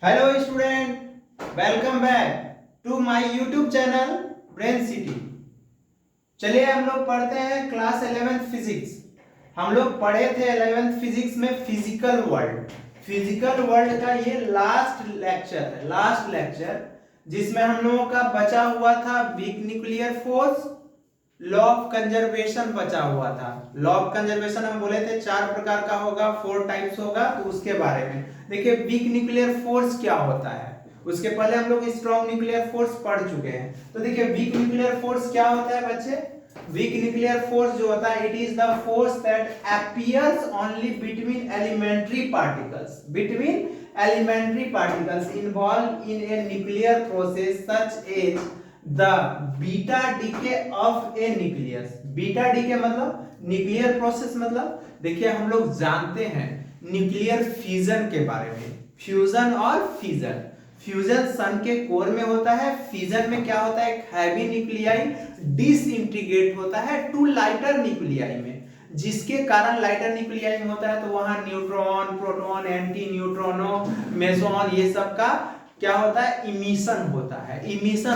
Hello student, welcome back to my YouTube channel brain city. चलिए हम लोग पढ़ते हैं क्लास 11th फिजिक्स। हम लोग पढ़े थे 11th फिजिक्स में फिजिकल वर्ल्ड का ये लास्ट लेक्चर जिसमें हम लोगों का बचा हुआ था week nuclear force, law of conservation बचा हुआ था। लॉ ऑफ कंजर्वेशन हम बोले थे 4 प्रकार का होगा, 4 टाइप्स होगा, तो उसके बारे में देखिए वीक न्यूक्लियर फोर्स क्या होता है। उसके पहले हम लोग स्ट्रॉन्ग न्यूक्लियर फोर्स पढ़ चुके हैं। तो देखिए वीक न्यूक्लियर फोर्स क्या होता है बच्चे। वीक न्यूक्लियर फोर्स जो होता है, it is the force that appears only between elementary particles involve in a nuclear process such as the beta decay of a nucleus. Beta decay मतलब nuclear process, मतलब देखिए हम लोग जानते हैं न्यूक्लियर फ्यूजन के बारे में। फ्यूजन और फिजन, फ्यूजन सन के कोर में होता है, फिजन में क्या होता है, एक हैवी न्यूक्लियाई डिसइंटीग्रेट होता है टू लाइटर न्यूक्लियाई में, जिसके कारण लाइटर न्यूक्लियाई में होता है तो वहां न्यूट्रॉन, प्रोटॉन, एंटी न्यूट्रॉनो, मेसॉन, ये सब का क्या होता है, इमिशन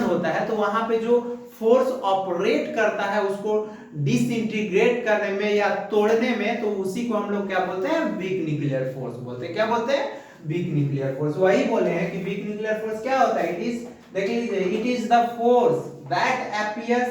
होता है। तो वहां पे जो फोर्स ऑपरेट करता है उसको डिसइंटीग्रेट करने में या तोड़ने में, तो उसी को हम लोग क्या बोलते हैं, वीक न्यूक्लियर फोर्स बोलते हैं। क्या बोलते हैं, वीक न्यूक्लियर फोर्स। वही बोले हैं कि वीक न्यूक्लियर फोर्स क्या होता है, देख लीजिए, it is the force that appears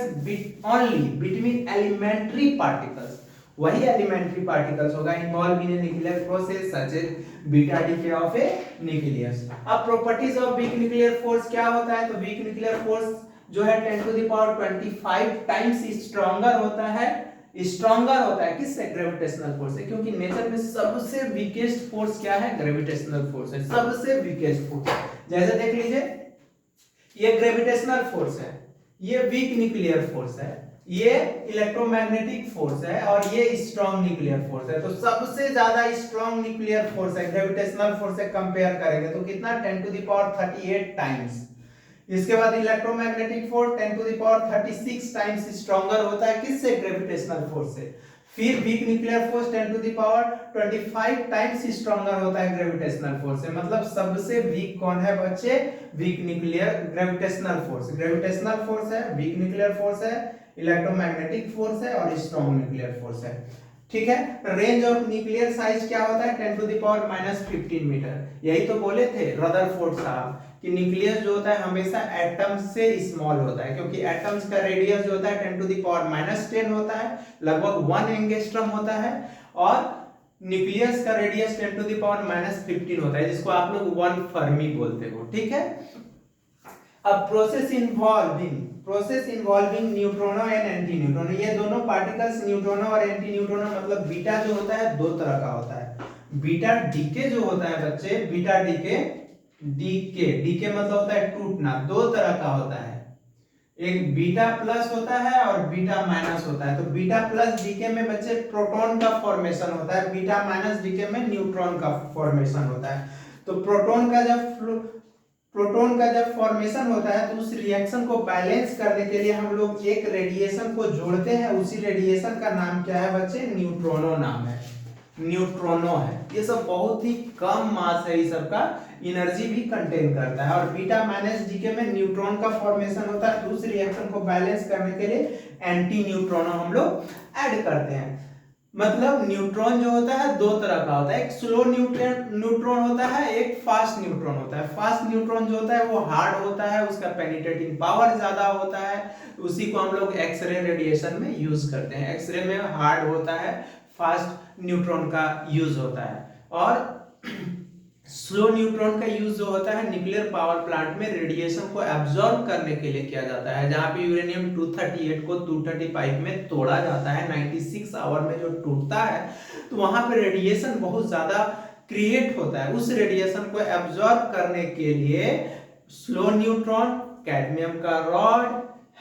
only between elementary particles. वही एलिमेंट्री पार्टिकल्स होगा involve in a nuclear process such as beta decay of a nucleus. अब properties of weak nuclear force क्या होता है, तो वीक न्यूक्लियर फोर्स जो है 10 to the power 25 times stronger होता है। किससे, ग्रेविटेशनल फोर्स से, क्योंकि नेचर में सबसे वीकेस्ट फोर्स क्या है, ग्रेविटेशनल फोर्स है, सबसे वीकेस्ट फोर्स। जैसे देख लीजिए, ये ग्रेविटेशनल फोर्स है, ये वीक न्यूक्लियर फोर्स है, ये इलेक्ट्रोमैग्नेटिक फोर्स है और ये स्ट्रॉन्ग न्यूक्लियर फोर्स है। तो सबसे ज्यादा स्ट्रॉन्ग न्यूक्लियर फोर्स है ग्रेविटेशनल फोर्स से कंपेयर करेंगे तो कितना, 10 टू द पावर 38 टाइम्स। इसके बाद electromagnetic force 10 to the power 36 times stronger होता है, किससे, ग्रेविटेशनल फोर्स से। फिर weak nuclear force 10 to the power 25 times stronger होता है ग्रेविटेशनल फोर्स से। मतलब सबसे वीक कौन है बच्चे, वीक न्यूक्लियर ग्रेविटेशनल फोर्स है, वीक न्यूक्लियर फोर्स है, इलेक्ट्रोमैग्नेटिक फोर्स है और स्ट्रॉन्ग न्यूक्लियर फोर्स है। ठीक है। रेंज ऑफ न्यूक्लियर साइज क्या होता है, 10 टू द पावर -15 मीटर। यही तो बोले थे रदरफोर्ड साहब कि न्यूक्लियस जो होता है हमेशा एटम्स से स्मॉल होता है, क्योंकि एटम्स का रेडियस जो होता है 10 टू द पावर -10 होता है, लगभग 1 एंगस्ट्रॉम होता है, और न्यूक्लियस का रेडियस 10 टू द पावर -15 होता है, जिसको आप लोग 1 फर्मी बोलते हो। ठीक है। अब प्रोसेस इन्वॉल्विंग न्यूट्रॉनो एंड एंटी न्यूट्रॉनो, ये दोनों पार्टिकल्स न्यूट्रॉनो और एंटी न्यूट्रॉनो, मतलब बीटा जो होता है 2 तरह का होता है। बीटा डीके जो होता है बच्चे, बीटा डीके मतलब होता है टूटना, 2 तरह का होता है, एक बीटा प्लस होता है और बीटा माइनस होता है। तो बीटा प्लस डीके में बच्चे प्रोटॉन का फॉर्मेशन होता है, बीटा माइनस डीके में न्यूट्रॉन का फॉर्मेशन होता है। तो प्रोटॉन का जब फॉर्मेशन होता है तो उस रिएक्शन को बैलेंस करने के लिए हम लोग एक रेडिएशन को जोड़ते हैं, उसी रेडिएशन का नाम क्या है बच्चे, न्यूट्रॉनो नाम है, न्यूट्रॉनो है। ये सब बहुत ही कम मास है, ये सब का एनर्जी भी कंटेन करता है। और बीटा माइनस डीके में न्यूट्रॉन का फॉर्मेशन होता है, तो उस रिएक्शन को बैलेंस करने के लिए एंटी न्यूट्रॉनो हम लोग ऐड करते हैं। मतलब न्यूट्रॉन जो होता है 2 तरह का होता है, एक स्लो न्यूट्रॉन होता है, एक फास्ट न्यूट्रॉन होता है। फास्ट न्यूट्रॉन जो होता है वो हार्ड होता है, उसका पेनिट्रेटिंग पावर ज्यादा होता है, उसी को हम लोग एक्सरे रेडिएशन में यूज करते हैं। एक्सरे में हार्ड होता है, फास्ट न्यूट्रॉन का यूज होता है। और स्लो न्यूट्रॉन का यूज जो होता है न्यूक्लियर पावर प्लांट में रेडिएशन को एब्जॉर्ब करने के लिए किया जाता है, जहां पे यूरेनियम 238 को 235 में तोड़ा जाता है, 96 आवर में जो टूटता है, तो वहां पे रेडिएशन बहुत ज्यादा क्रिएट होता है। उस रेडिएशन को एब्जॉर्ब करने के लिए स्लो न्यूट्रॉन, कैडमियम का rod,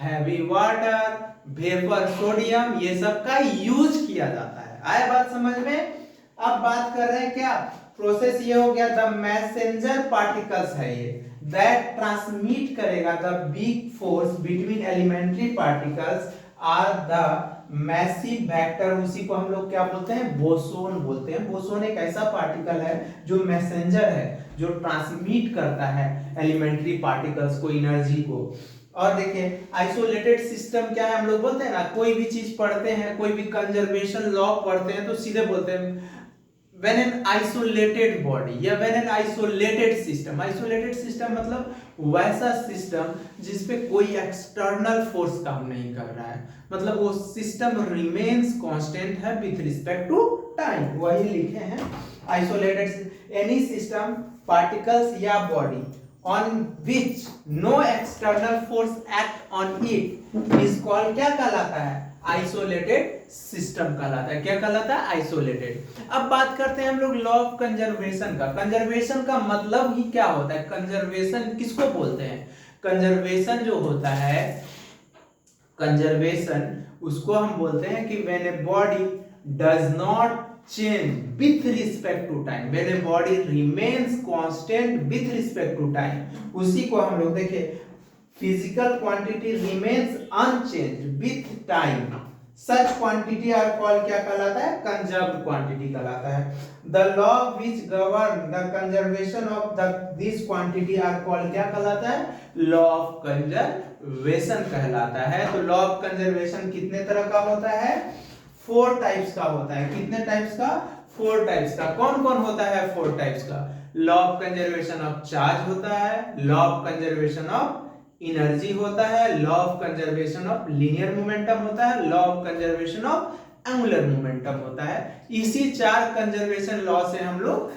heavy water, vapour sodium, ये सब का यूज किया जाता है। आए बात समझ में। अब बात कर रहे हैं क्या, प्रोसेस ये हो गया, द मैसेंजर पार्टिकल्स है ये, दैट ट्रांसमिट करेगा the weak force between elementary particles are the massive vector, उसी को हम लोग क्या बोलते हैं, बोसोन बोलते हैं। बोसोन एक ऐसा पार्टिकल है जो मैसेंजर है, जो ट्रांसमिट करता है एलिमेंट्री पार्टिकल्स को, एनर्जी को। और देखिए आइसोलेटेड सिस्टम क्या है, हम लोग बोलते हैं ना, कोई भी चीज पढ़ते हैं, कोई भी कंजर्वेशन लॉ पढ़ते हैं तो सीधे बोलते हैं when an isolated body या when an isolated system, isolated system मतलब वैसा सिस्टम जिसपे कोई एक्सटर्नल फोर्स काम नहीं कर रहा है, मतलब वो सिस्टम रिमेन्स कांस्टेंट है विथ रिस्पेक्ट टू टाइम, वही लिखे हैं आइसोलेटेड एनी सिस्टम पार्टिकल्स या body on which no external force act on it is called, क्या कहलाता है, आइसोलेटेड सिस्टम कहलाता है। क्या कहलाता है, आइसोलेटेड। अब बात करते हैं हम लोग लॉ ऑफ कंजर्वेशन का। कंजर्वेशन का मतलब ही क्या होता है, कंजर्वेशन किसको बोलते हैं, कंजर्वेशन जो होता है, कंजर्वेशन उसको हम बोलते हैं कि when a body does not change with respect to time, when a body remains constant with respect to time, उसी को हम लोग देखिए physical quantity remains unchanged with time, such quantity are called, क्या कहलाता है, conserved quantity कहलाता है। The law which govern the conservation of this quantity are called, क्या कहलाता है, law of conservation कहलाता है। तो law of conservation कितने तरह का होता है, 4 टाइप्स का होता है। कितने टाइप्स का, 4 टाइप्स का। कौन कौन होता है 4 टाइप्स का, law of conservation of charge होता है, law of conservation of energy होता है, law of conservation of linear momentum होता है, law of conservation of angular momentum होता है। इसी 4 कंजर्वेशन लॉ से हम लोग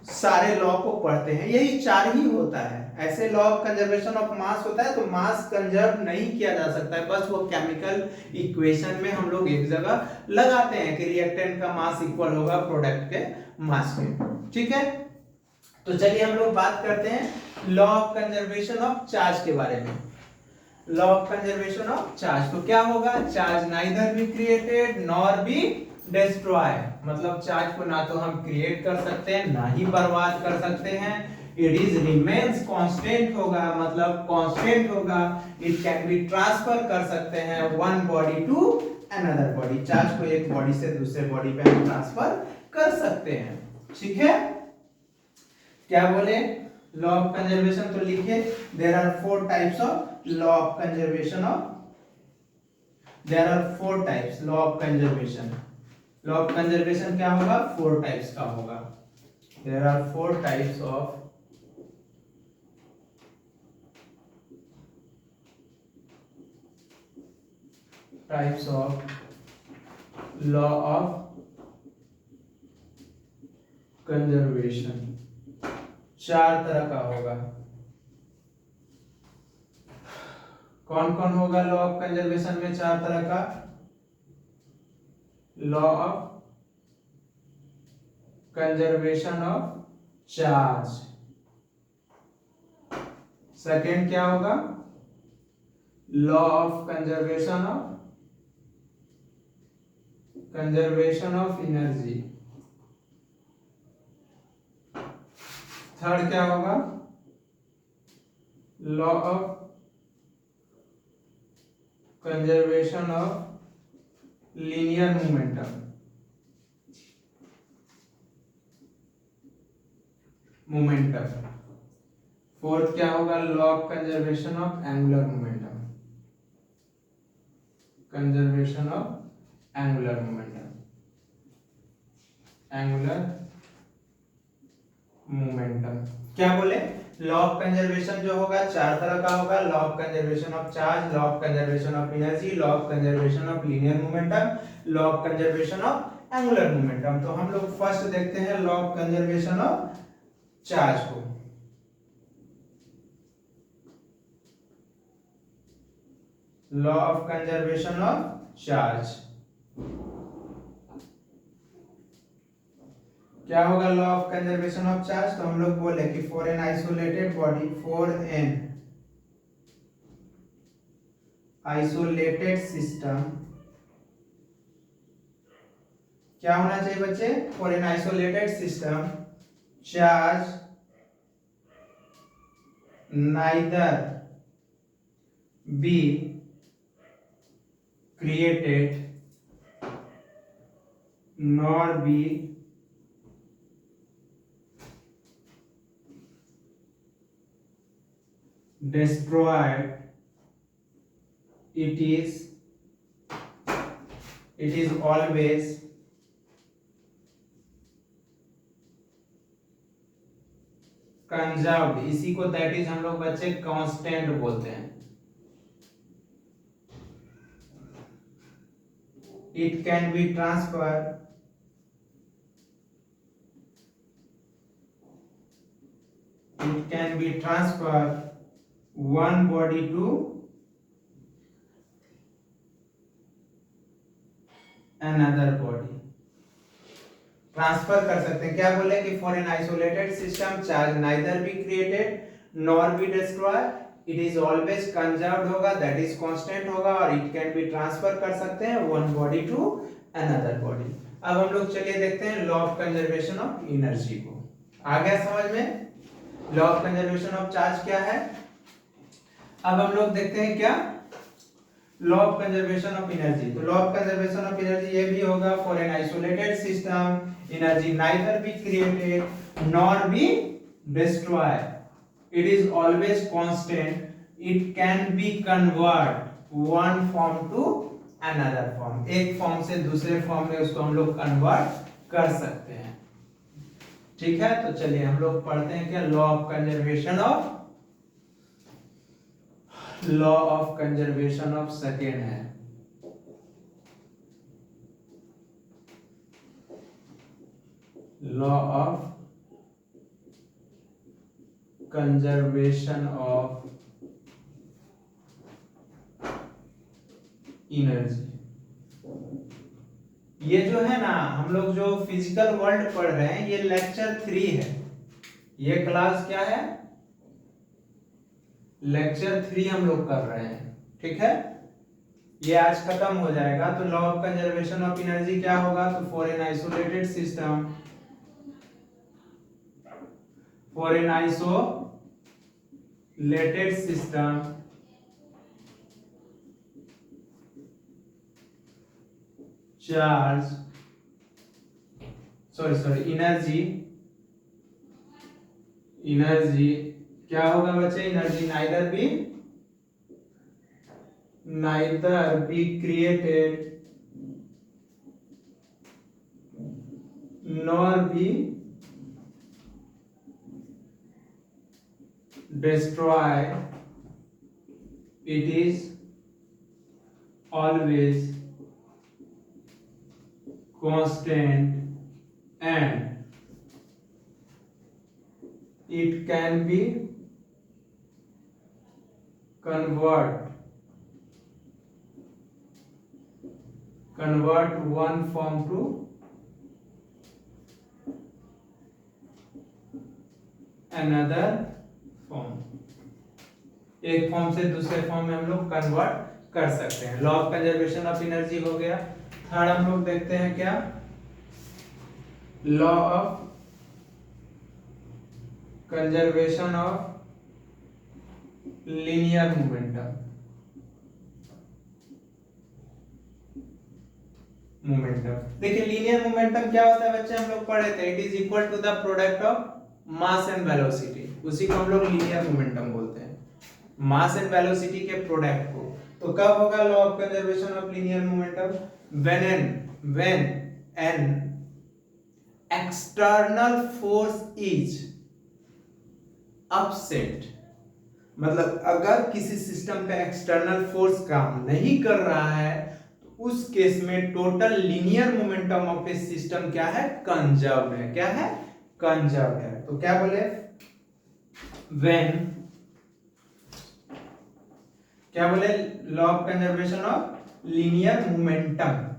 सारे लॉ को पढ़ते हैं, यही 4 ही होता है। ऐसे law of conservation of mass होता है तो मास कंजर्व नहीं किया जा सकता है, बस वो केमिकल इक्वेशन में हम लोग एक जगह लगाते हैं कि रिएक्टेंट का मास इक्वल होगा प्रोडक्ट के मास के, ठीक है। तो चलिए हम लोग बात करते हैं law of conservation of charge के बारे में। Law of conservation of charge तो क्या होगा, charge neither be created nor be destroy, मतलब चार्ज को ना तो हम क्रिएट कर सकते हैं ना ही बर्बाद कर सकते हैं। इट इज रिमेन्स कांस्टेंट होगा, मतलब कांस्टेंट होगा। इट कैन बी ट्रांसफर कर सकते हैं one body to another body, charge को एक बॉडी से दूसरे बॉडी पे हम ट्रांसफर कर सकते हैं, ठीक है। क्या बोले, लॉ ऑफ कंजर्वेशन तो लिखिए, there are 4 types of law of conservation of, there are 4 types law of conservation. Law of conservation क्या होगा, 4 टाइप्स का होगा। There are 4 types of law of conservation, 4 तरह का होगा। कौन कौन होगा लॉ ऑफ कंजर्वेशन में 4 तरह का, law of conservation of charge. Second क्या होगा, law of conservation of energy. Third क्या होगा, law of conservation of linear momentum. Fourth क्या होगा, law of conservation of angular momentum, conservation of angular momentum. क्या बोले, लॉ ऑफ कंजर्वेशन जो होगा 4 तरह का होगा, law of conservation of charge, law of conservation of energy, law of conservation of linear momentum, law of conservation of angular momentum. तो हम लोग फर्स्ट देखते हैं law of conservation of charge को। Law of conservation of charge क्या होगा, law of conservation of charge. तो हम लोग बोले कि for an isolated body, for an isolated system, क्या होना चाहिए बच्चे, for an isolated system charge neither B created nor be destroyed. It is always conserved. इसी को दैट इज हम लोग बच्चे कांस्टेंट बोलते हैं। It can be transfer one body to another body। Transfer कर सकते हैं। क्या बोले कि for an isolated system charge neither be created nor be destroy, it is always conserved होगा, दैट इज कांस्टेंट होगा, और इट कैन बी ट्रांसफर कर सकते हैं one body to another body. अब हम लोग चलिए देखते हैं law of conservation of energy को। आ गया समझ में? Law of conservation of charge क्या है? अब हम लोग देखते हैं क्या law of conservation of energy. तो law of conservation of energy ये भी होगा for an isolated system energy neither be created nor be destroy, it is always constant, it can be convert one form to another form. एक form से दूसरे form में उसको हम लोग कन्वर्ट कर सकते हैं। ठीक है, तो चलिए हम लोग पढ़ते हैं क्या law of conservation of second है। Law of conservation of energy. ये जो है ना, हम लोग जो फिजिकल वर्ल्ड पढ़ रहे हैं ये लेक्चर 3 है। ये क्लास क्या है? लेक्चर 3 हम लोग कर रहे हैं। ठीक है, ये आज खत्म हो जाएगा। तो law of conservation of energy क्या होगा? तो for an isolated system, charge energy क्या होगा बच्चे? Energy neither be created nor B destroy, it is always constant and it can be convert one form to another form. एक form से दूसरे form में हम लोग कन्वर्ट कर सकते हैं। Law of conservation of energy हो गया। थर्ड हम लोग देखते हैं क्या law of conservation of linear momentum. देखिए लीनियर मोमेंटम क्या होता है बच्चे? हम लोग पढ़े थे, it is equal to the product of mass and velocity. उसी को हम लोग लीनियर मोमेंटम बोलते हैं, मास एंड वेलोसिटी के प्रोडक्ट को। तो कब होगा law of conservation of linear momentum? When an external force is upset, मतलब अगर किसी सिस्टम पे एक्सटर्नल फोर्स काम नहीं कर रहा है तो उस केस में total linear momentum of A system क्या है? कंजर्व्ड है। क्या है? कंजर्व्ड है। तो क्या बोले? क्या बोले? Law of conservation of linear momentum.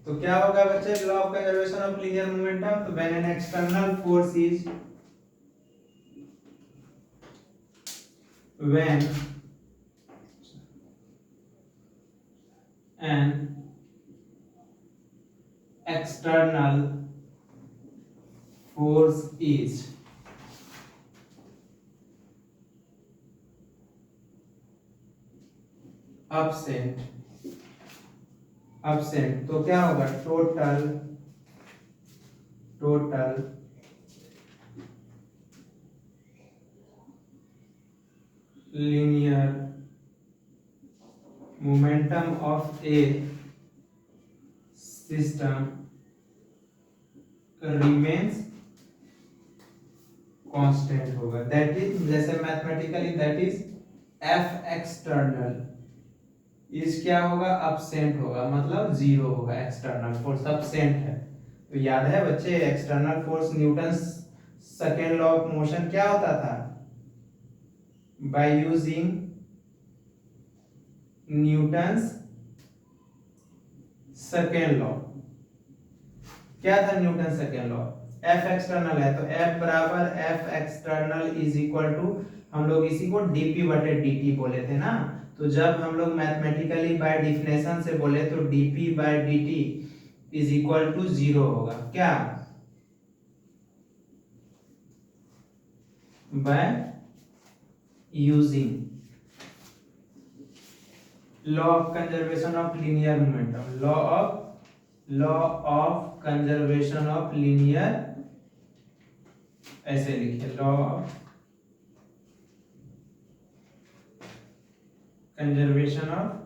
तो क्या होगा बच्चे law of conservation of linear momentum? तो when an external force is when an external force is absent तो क्या होगा, total linear momentum of a system remains constant होगा, that is जैसे mathematically that is F external is क्या होगा, absent होगा, मतलब जीरो होगा, एक्सटर्नल फोर्स absent है। तो याद है बच्चे, external force Newton second law of motion क्या होता था, by using Newton's second law. क्या था Newton second law, F external है तो एफ बराबर F external is equal to, हम लोग इसी को डीपी बटे dt बोले थे ना। तो जब हम लोग मैथमेटिकली बाय डिफिनेशन से बोले तो dp by dt is equal to zero होगा, क्या, by using law of conservation of linear momentum, law of conservation of linear, ऐसे लिखिए, law of conservation of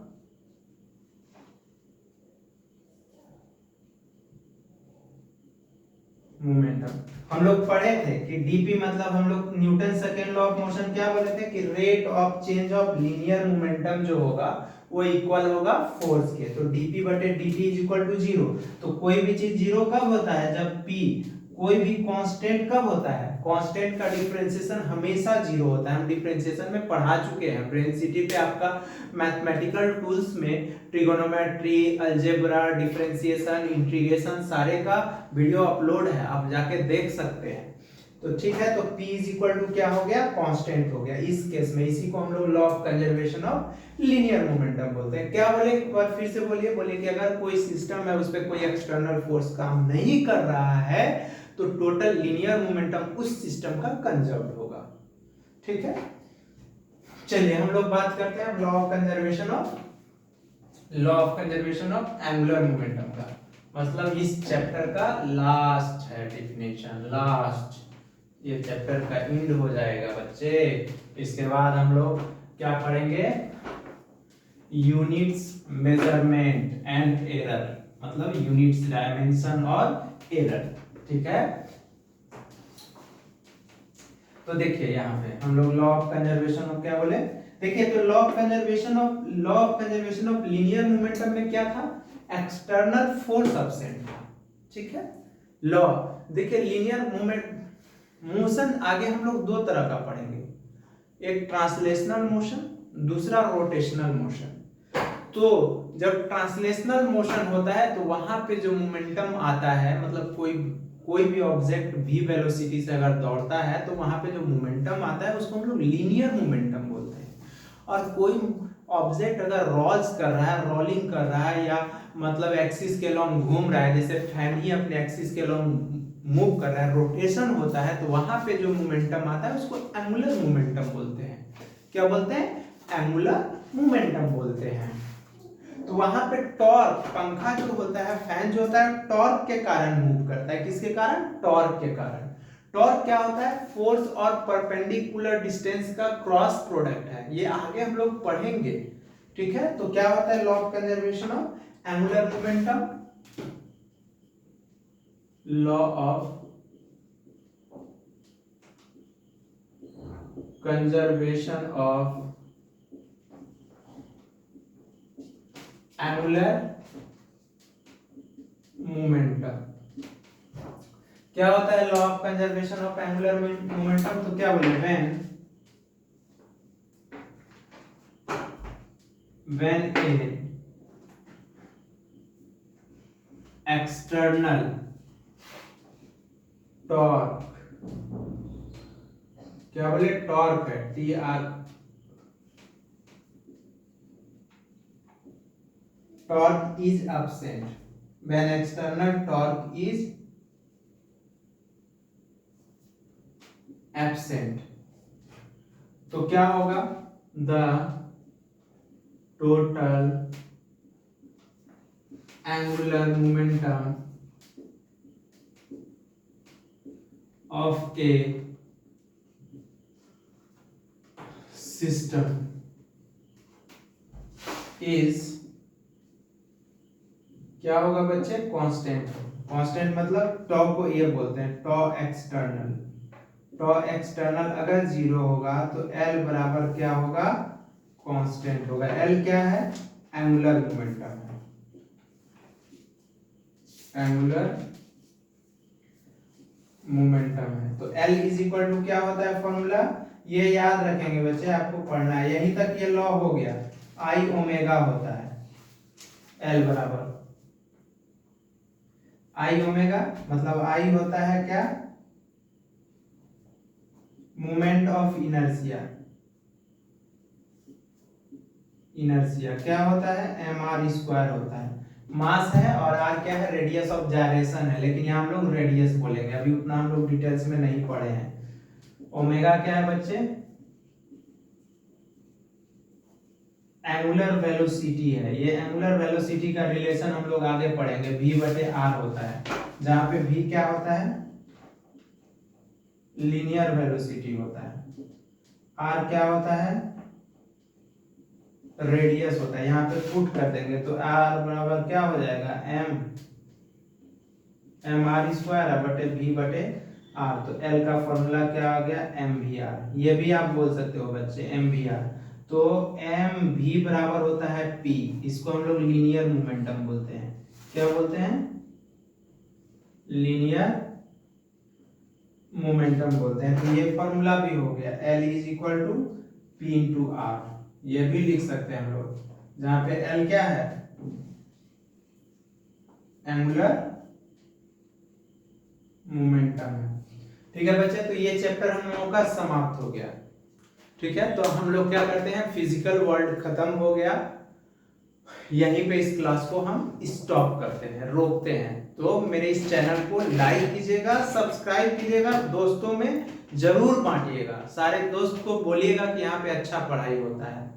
momentum. हम लोग पढ़े थे कि डीपी मतलब हम लोग Newton second law of motion क्या बोले थे कि rate of change of linear momentum जो होगा वो इक्वल होगा फोर्स के। तो डीपी बटे dt is equal to zero. तो कोई भी चीज जीरो कब होता है, जब p, कोई भी कांस्टेंट कब होता है, कांस्टेंट का डिफरेंशिएशन हमेशा जीरो होता है। हम डिफरेंशिएशन में पढ़ा चुके हैं, ब्रेनसिटी पे आपका मैथमेटिकल टूल्स में ट्रिगोनोमेट्री, अलजेब्रा, डिफरेंशिएशन, इंटीग्रेशन सारे का वीडियो अपलोड है, आप जाके देख सकते हैं। तो ठीक है, तो p इज इक्वल टू क्या हो गया, कांस्टेंट हो गया इस केस में। इसी को हम लोग law of conservation of linear momentum बोलते हैं। क्या बोले, एक बार फिर से बोलिए कि अगर कोई सिस्टम है उस पर कोई एक्सटर्नल फोर्स काम नहीं कर रहा है तो टोटल लीनियर मोमेंटम उस सिस्टम का कंजर्व्ड होगा। ठीक है, चलिए हम लोग बात करते हैं law of conservation of angular momentum का। मतलब इस चैप्टर का लास्ट है डेफिनेशन, लास्ट, ये चैप्टर का एंड हो जाएगा बच्चे। इसके बाद हम लोग क्या पढ़ेंगे, यूनिट्स मेजरमेंट एंड एरर, मतलब यूनिट्स डायमेंशन और एरर। ठीक है, तो देखिए यहाँ पे हम लोग लॉ ऑफ कंजर्वेशन ऑफ क्या बोले, देखिए तो law of conservation of linear momentum में क्या था, एक्सटर्नल फोर्स अब्सेंट था। ठीक है, लॉ, देखिए लीनियर मोशन आगे हम लोग दो तरह का पढ़ेंगे, एक ट्रांसलेशनल मोशन, दूसरा रोटेशनल मोशन। तो जब ट्रांसलेशनल मोशन होता है तो वहां पे जो मोमेंटम आता है, मतलब कोई भी ऑब्जेक्ट v वेलोसिटी से अगर दौड़ता है तो वहां पे जो मोमेंटम आता है उसको हम लोग लीनियर मोमेंटम बोलते हैं। और कोई ऑब्जेक्ट अगर रोल्स कर रहा है, रोलिंग कर रहा है, या मतलब एक्सिस के लॉन्ग घूम रहा है, जैसे फैन ही अपने एक्सिस के लॉन्ग मूव कर रहा है, रोटेशन होता है, तो वहां पे जो मोमेंटम आता है उसको एंगुलर मोमेंटम बोलते हैं। क्या बोलते हैं, एंगुलर मोमेंटम बोलते हैं। तो वहां पे टॉर्क, पंखा जो होता है, फैन जो होता है, टॉर्क के कारण मूव करता है। किसके कारण, टॉर्क के कारण। टॉर्क क्या होता है, फोर्स और परपेंडिकुलर डिस्टेंस का क्रॉस प्रोडक्ट है, ये आगे हम लोग पढ़ेंगे। ठीक है, तो क्या होता है law of conservation of angular momentum, law of conservation of angular momentum. क्या होता है law of conservation of angular momentum, तो क्या बोले, when a external torque, क्या बोले, टॉर्क है, TR, torque is absent, when external torque is absent, तो क्या होगा, the total angular momentum of A system is क्या होगा बच्चे, कांस्टेंट। कांस्टेंट मतलब टॉ को ये बोलते हैं टॉ एक्सटर्नल। टॉ एक्सटर्नल अगर 0 होगा तो एल बराबर क्या होगा, कांस्टेंट होगा। एल क्या है, एंगुलर मोमेंटम है, एंगुलर मोमेंटम है। तो L इज इक्वल टू क्या होता है फॉर्मूला, ये याद रखेंगे बच्चे, आपको पढ़ना है। यहीं तक ये लॉ हो गया, आई ओमेगा होता है L बराबर आई ओमेगा, मतलब आई होता है क्या, मोमेंट ऑफ इनर्शिया। इनर्शिया क्या होता है, mr स्क्वायर होता है। मास है और r क्या है, रेडियस ऑफ जायरेशन है, लेकिन यहाँ हम लोग रेडियस बोलेंगे, अभी उतना हम लोग डिटेल्स में नहीं पढ़े हैं। ओमेगा क्या है बच्चे, एंगुलर वेलोसिटी है। ये एंगुलर वेलोसिटी का रिलेशन हम लोग आगे पढ़ेंगे, v बटे r होता है, जहां पे v क्या होता है, लीनियर वेलोसिटी होता है, r क्या होता है, रेडियस होता है। यहाँ पे पुट कर देंगे तो r बराबर क्या हो जाएगा, m r स्क्वायर बटे v बटे r। तो l का फॉर्मूला क्या आ गया, mvr। ये भी आप बोल सकते हो बच्चे mvr। तो mv बराबर होता है p, इसको हम लोग लीनियर मोमेंटम बोलते हैं। क्या बोलते हैं, लीनियर मोमेंटम बोलते हैं। तो ये फॉर्मूला भी हो गया, L is equal to P into R। ये भी लिख सकते हैं हम लोग, जहां पे L क्या है, एंगुलर मोमेंटम है। ठीक है बच्चे, तो ये चैप्टर हम लोगों का समाप्त हो गया। ठीक है, तो हम लोग क्या करते हैं, फिजिकल वर्ल्ड खत्म हो गया, यहीं पे इस क्लास को हम स्टॉप करते हैं, रोकते हैं। तो मेरे इस चैनल को लाइक कीजिएगा, सब्सक्राइब कीजिएगा, दोस्तों में जरूर बांटिएगा, सारे दोस्त को बोलिएगा कि यहाँ पे अच्छा पढ़ाई होता है।